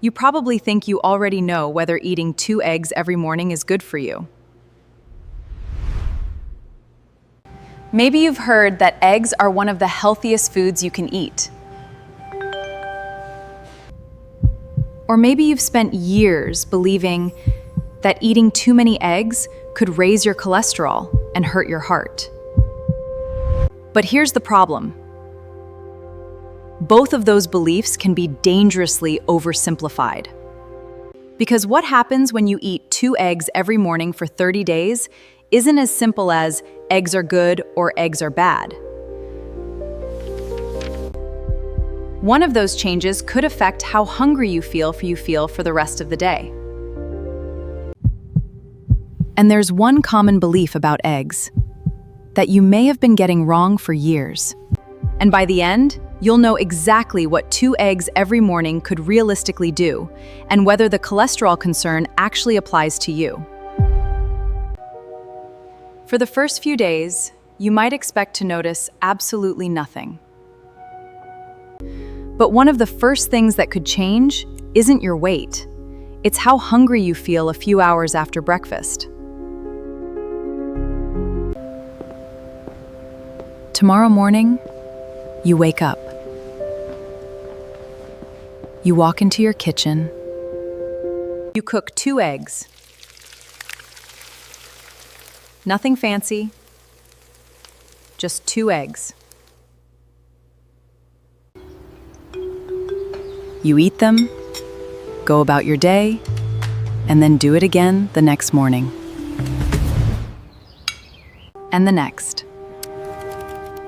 You probably think you already know whether eating 2 eggs every morning is good for you. Maybe you've heard that eggs are one of the healthiest foods you can eat. Or maybe you've spent years believing that eating too many eggs could raise your cholesterol and hurt your heart. But here's the problem. Both of those beliefs can be dangerously oversimplified. Because what happens when you eat 2 eggs every morning for 30 days isn't as simple as eggs are good or eggs are bad. One of those changes could affect how hungry you feel for the rest of the day. And there's one common belief about eggs that you may have been getting wrong for years. And by the end, you'll know exactly what 2 eggs every morning could realistically do, and whether the cholesterol concern actually applies to you. For the first few days, you might expect to notice absolutely nothing. But one of the first things that could change isn't your weight. It's how hungry you feel a few hours after breakfast. Tomorrow morning, you wake up. You walk into your kitchen. You cook 2 eggs. Nothing fancy, just 2 eggs. You eat them, go about your day, and then do it again the next morning. And the next.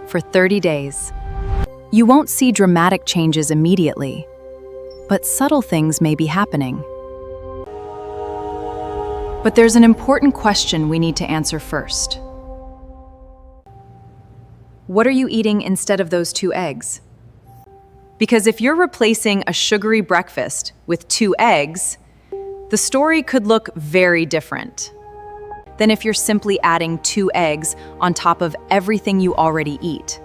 For 30 days. You won't see dramatic changes immediately, but subtle things may be happening. But there's an important question we need to answer first. What are you eating instead of those 2 eggs? Because if you're replacing a sugary breakfast with 2 eggs, the story could look very different than if you're simply adding 2 eggs on top of everything you already eat.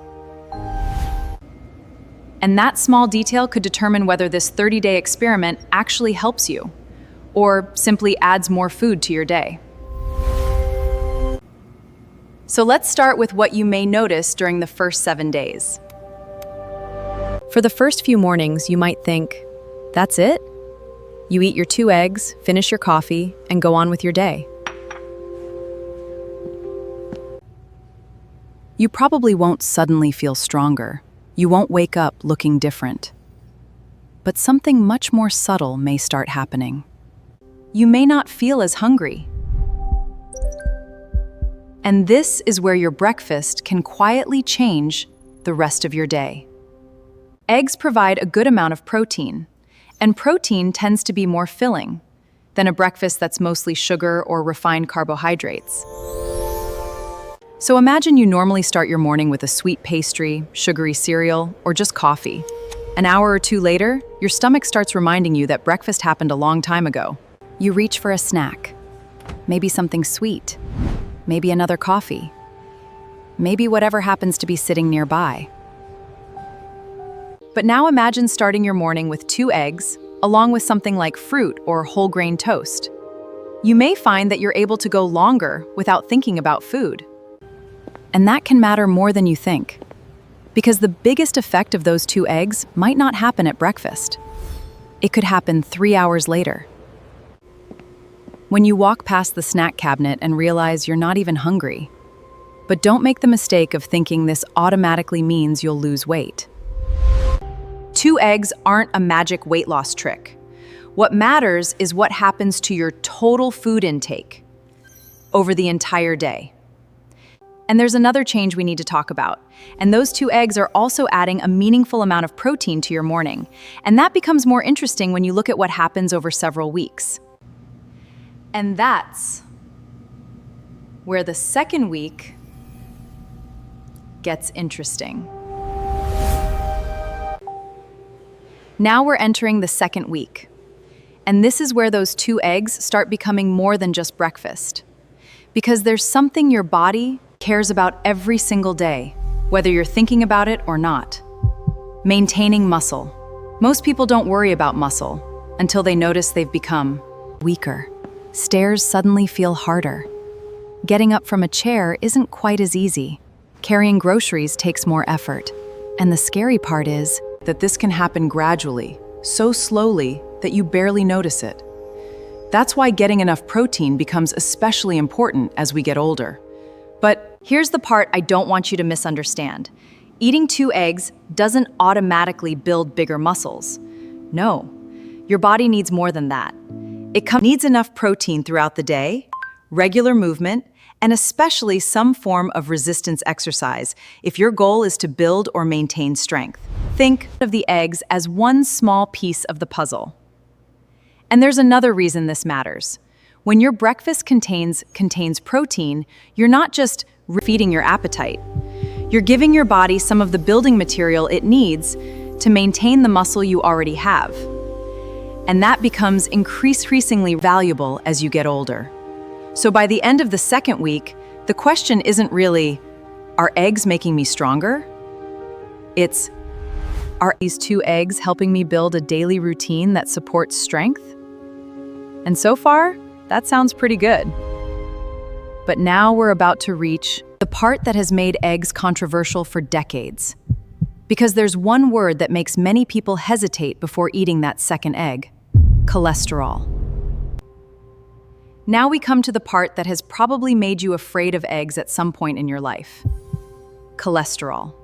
And that small detail could determine whether this 30-day experiment actually helps you, or simply adds more food to your day. So let's start with what you may notice during the first 7 days. For the first few mornings, you might think, that's it? You eat your 2 eggs, finish your coffee, and go on with your day. You probably won't suddenly feel stronger. You won't wake up looking different. But something much more subtle may start happening. You may not feel as hungry. And this is where your breakfast can quietly change the rest of your day. Eggs provide a good amount of protein, and protein tends to be more filling than a breakfast that's mostly sugar or refined carbohydrates. So imagine you normally start your morning with a sweet pastry, sugary cereal, or just coffee. An hour or 2 later, your stomach starts reminding you that breakfast happened a long time ago. You reach for a snack, maybe something sweet, maybe another coffee, maybe whatever happens to be sitting nearby. But now imagine starting your morning with 2 eggs, along with something like fruit or whole grain toast. You may find that you're able to go longer without thinking about food. And that can matter more than you think, because the biggest effect of those 2 eggs might not happen at breakfast. It could happen 3 hours later. When you walk past the snack cabinet and realize you're not even hungry. But don't make the mistake of thinking this automatically means you'll lose weight. 2 eggs aren't a magic weight loss trick. What matters is what happens to your total food intake over the entire day. And there's another change we need to talk about. And those 2 eggs are also adding a meaningful amount of protein to your morning. And that becomes more interesting when you look at what happens over several weeks. And that's where the second week gets interesting. Now we're entering the second week. And this is where those 2 eggs start becoming more than just breakfast. Because there's something your body cares about every single day, whether you're thinking about it or not. Maintaining muscle. Most people don't worry about muscle. until they notice they've become weaker. Stairs suddenly feel harder. Getting up from a chair isn't quite as easy. Carrying groceries takes more effort. And the scary part is that this can happen gradually, so slowly that you barely notice it. That's why getting enough protein becomes especially important as we get older. But here's the part I don't want you to misunderstand. Eating 2 eggs doesn't automatically build bigger muscles. No, your body needs more than that. It needs enough protein throughout the day, regular movement, and especially some form of resistance exercise if your goal is to build or maintain strength. Think of the eggs as one small piece of the puzzle. And there's another reason this matters. When your breakfast contains protein, you're not just feeding your appetite. You're giving your body some of the building material it needs to maintain the muscle you already have. And that becomes increasingly valuable as you get older. So by the end of the 2nd week, the question isn't really, are eggs making me stronger? It's, are these 2 eggs helping me build a daily routine that supports strength? And so far, that sounds pretty good. But now we're about to reach the part that has made eggs controversial for decades. Because there's one word that makes many people hesitate before eating that 2nd egg: cholesterol. Now we come to the part that has probably made you afraid of eggs at some point in your life: cholesterol.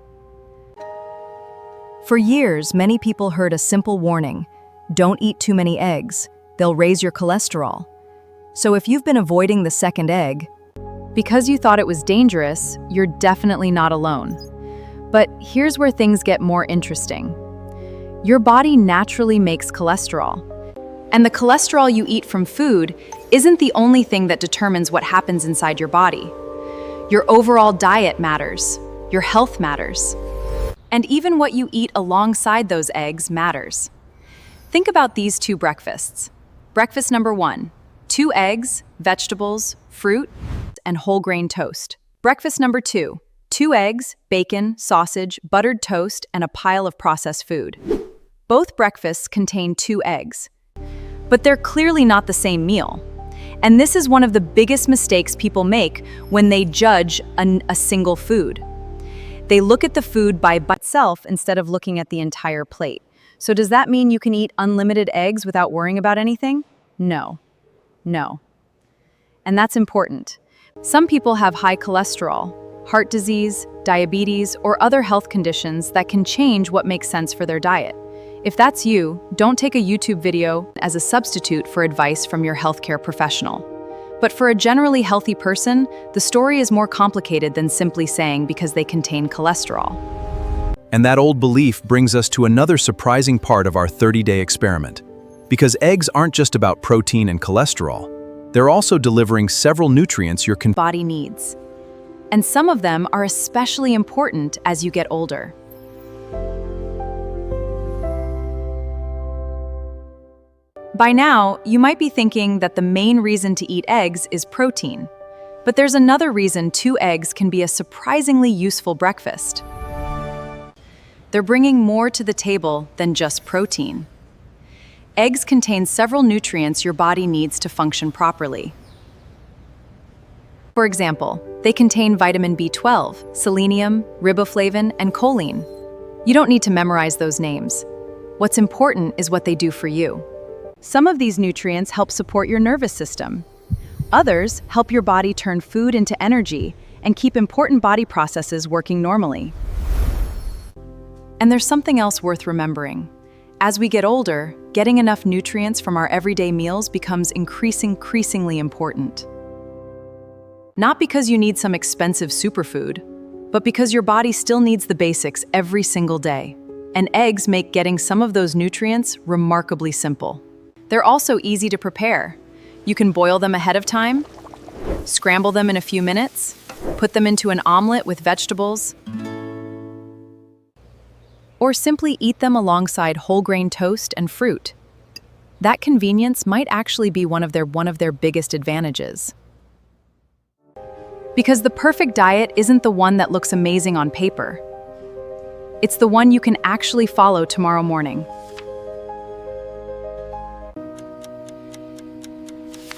For years, many people heard a simple warning: don't eat too many eggs, they'll raise your cholesterol. So if you've been avoiding the 2nd egg, because you thought it was dangerous, you're definitely not alone. But here's where things get more interesting. Your body naturally makes cholesterol. And the cholesterol you eat from food isn't the only thing that determines what happens inside your body. Your overall diet matters. Your health matters. And even what you eat alongside those eggs matters. Think about these 2 breakfasts. Breakfast number 1, 2 eggs, vegetables, fruit, and whole grain toast. Breakfast number 2, 2 eggs, bacon, sausage, buttered toast, and a pile of processed food. Both breakfasts contain 2 eggs. But they're clearly not the same meal. And this is one of the biggest mistakes people make when they judge a single food. They look at the food by itself instead of looking at the entire plate. So does that mean you can eat unlimited eggs without worrying about anything? No. No. And that's important. Some people have high cholesterol, heart disease, diabetes, or other health conditions that can change what makes sense for their diet. If that's you, don't take a YouTube video as a substitute for advice from your healthcare professional. But for a generally healthy person, the story is more complicated than simply saying because they contain cholesterol. And that old belief brings us to another surprising part of our 30-day experiment. Because eggs aren't just about protein and cholesterol, they're also delivering several nutrients your body needs. And some of them are especially important as you get older. By now, you might be thinking that the main reason to eat eggs is protein. But there's another reason 2 eggs can be a surprisingly useful breakfast. They're bringing more to the table than just protein. Eggs contain several nutrients your body needs to function properly. For example, they contain vitamin B12, selenium, riboflavin, and choline. You don't need to memorize those names. What's important is what they do for you. Some of these nutrients help support your nervous system. Others help your body turn food into energy and keep important body processes working normally. And there's something else worth remembering. As we get older, getting enough nutrients from our everyday meals becomes increasingly important. Not because you need some expensive superfood, but because your body still needs the basics every single day. And eggs make getting some of those nutrients remarkably simple. They're also easy to prepare. You can boil them ahead of time, scramble them in a few minutes, put them into an omelet with vegetables, or simply eat them alongside whole grain toast and fruit. That convenience might actually be one of their biggest advantages. Because the perfect diet isn't the one that looks amazing on paper. It's the one you can actually follow tomorrow morning.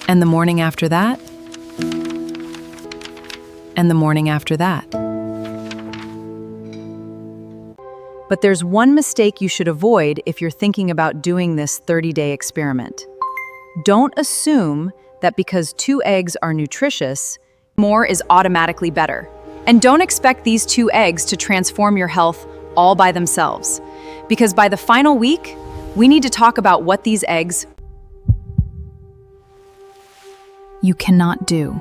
And the morning after that? And the morning after that? But there's one mistake you should avoid if you're thinking about doing this 30-day experiment. Don't assume that because 2 eggs are nutritious, more is automatically better. And don't expect these 2 eggs to transform your health all by themselves. Because by the final week, we need to talk about what these eggs you cannot do.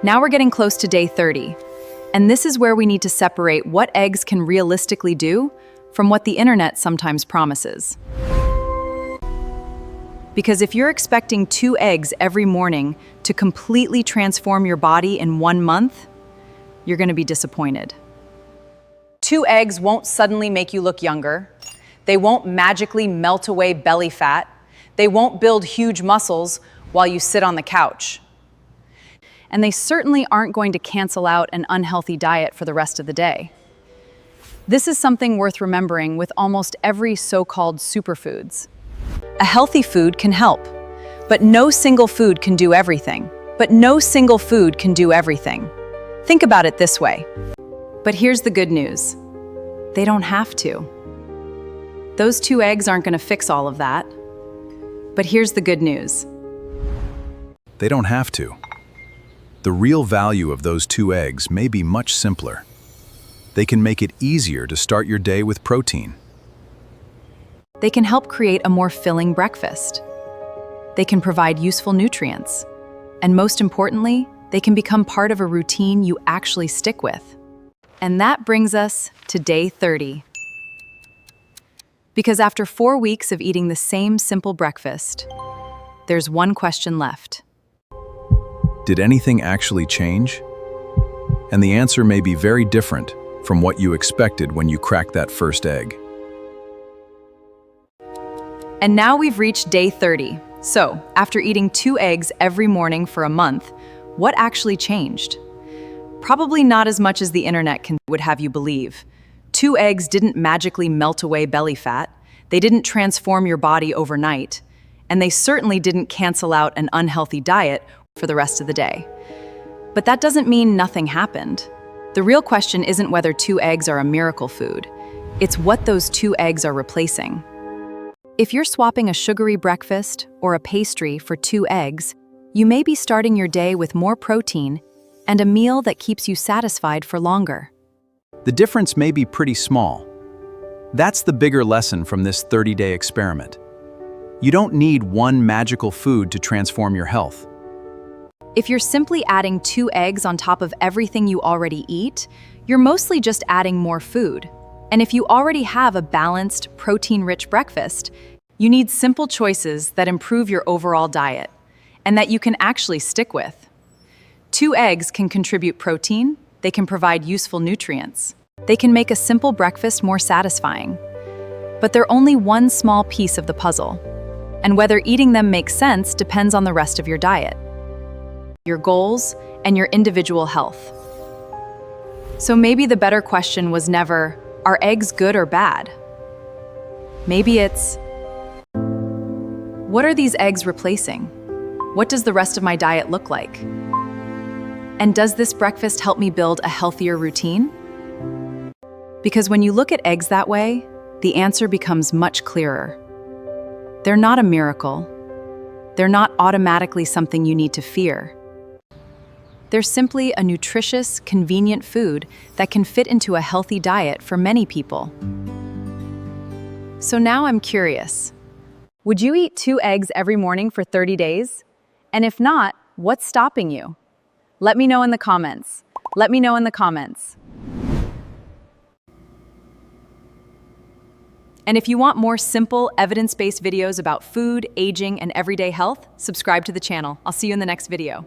Now we're getting close to day 30, and this is where we need to separate what eggs can realistically do from what the internet sometimes promises. Because if you're expecting 2 eggs every morning to completely transform your body in 1 month, you're going to be disappointed. 2 eggs won't suddenly make you look younger. They won't magically melt away belly fat. They won't build huge muscles while you sit on the couch. And they certainly aren't going to cancel out an unhealthy diet for the rest of the day. This is something worth remembering with almost every so-called superfoods. A healthy food can help, but no single food can do everything. Think about it this way. But here's the good news. They don't have to. Those 2 eggs aren't going to fix all of that. But here's the good news. They don't have to. The real value of those 2 eggs may be much simpler. They can make it easier to start your day with protein. They can help create a more filling breakfast. They can provide useful nutrients. And most importantly, they can become part of a routine you actually stick with. And that brings us to day 30. Because after 4 weeks of eating the same simple breakfast, there's one question left. Did anything actually change? And the answer may be very different from what you expected when you cracked that first egg. And now we've reached day 30. So, after eating 2 eggs every morning for a month, what actually changed? Probably not as much as the internet would have you believe. 2 eggs didn't magically melt away belly fat, they didn't transform your body overnight, and they certainly didn't cancel out an unhealthy diet for the rest of the day. But that doesn't mean nothing happened. The real question isn't whether 2 eggs are a miracle food, it's what those 2 eggs are replacing. If you're swapping a sugary breakfast or a pastry for 2 eggs, you may be starting your day with more protein and a meal that keeps you satisfied for longer. The difference may be pretty small. That's the bigger lesson from this 30-day experiment. You don't need one magical food to transform your health. If you're simply adding 2 eggs on top of everything you already eat, you're mostly just adding more food. And if you already have a balanced, protein-rich breakfast, you need simple choices that improve your overall diet and that you can actually stick with. 2 eggs can contribute protein, they can provide useful nutrients. They can make a simple breakfast more satisfying. But they're only one small piece of the puzzle. And whether eating them makes sense depends on the rest of your diet, your goals, and your individual health. So maybe the better question was never, are eggs good or bad? Maybe it's, what are these eggs replacing? What does the rest of my diet look like? And does this breakfast help me build a healthier routine? Because when you look at eggs that way, the answer becomes much clearer. They're not a miracle. They're not automatically something you need to fear. They're simply a nutritious, convenient food that can fit into a healthy diet for many people. So now I'm curious. Would you eat 2 eggs every morning for 30 days? And if not, what's stopping you? Let me know in the comments. And if you want more simple, evidence-based videos about food, aging, and everyday health, subscribe to the channel. I'll see you in the next video.